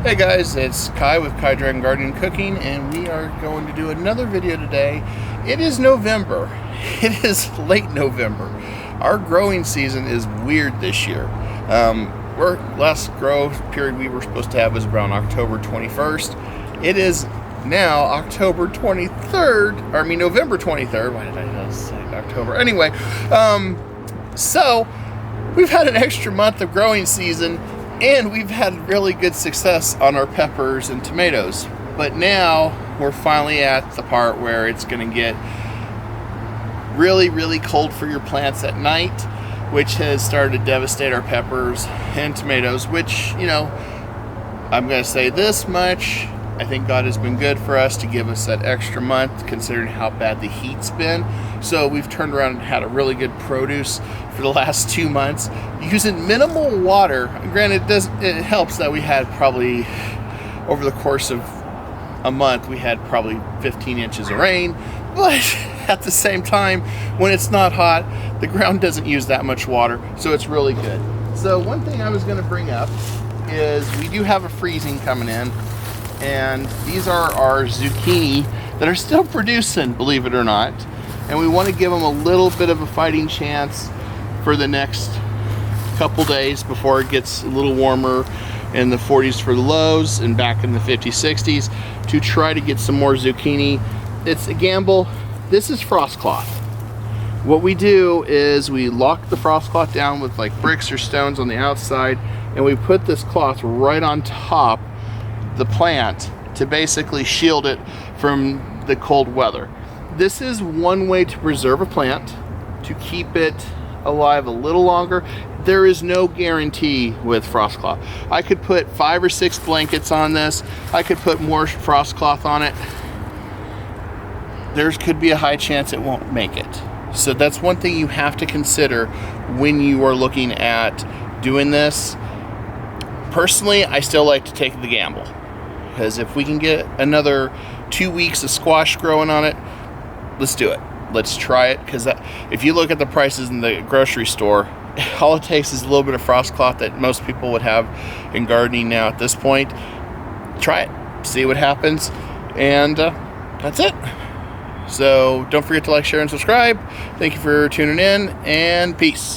Hey guys, it's Kai with Kai Dragon Gardening and Cooking, and we are going to do another video today. It is November. It is late November. Our growing season is weird this year. Our last grow period we were supposed to have was around October 21st. It is now October 23rd, or I mean November 23rd. Why did I just say October? Anyway, so we've had an extra month of growing season, and we've had really good success on our peppers and tomatoes. But now we're finally at the part where it's going to get really, really cold for your plants at night, which has started to devastate our peppers and tomatoes, which, you know, I'm going to say this much. I think God has been good for us to give us that extra month, considering how bad the heat's been. So we've turned around and had a really good produce for the last 2 months using minimal water. Granted, it helps that we had probably, over the course of a month, we had probably 15 inches of rain. But at the same time, when it's not hot, the ground doesn't use that much water, so it's really good. So one thing I was going to bring up is we do have a freezing coming in. And these are our zucchini that are still producing, believe it or not. And we want to give them a little bit of a fighting chance for the next couple days before it gets a little warmer in the 40s for the lows and back in the 50s, 60s to try to get some more zucchini. It's a gamble. This is frost cloth. What we do is we lock the frost cloth down with like bricks or stones on the outside, and we put this cloth right on top the plant to basically shield it from the cold weather. This is one way to preserve a plant, to keep it alive a little longer. There is no guarantee with frost cloth. I could put 5 or 6 blankets on this. I could put more frost cloth on it. There could be a high chance it won't make it. So that's one thing you have to consider when you are looking at doing this. Personally, I still like to take the gamble, because if we can get another 2 weeks of squash growing on it, let's do it. Let's try it, because if you look at the prices in the grocery store, all it takes is a little bit of frost cloth that most people would have in gardening now at this point. Try it, see what happens, and that's it. So don't forget to like, share, and subscribe. Thank you for tuning in, and peace.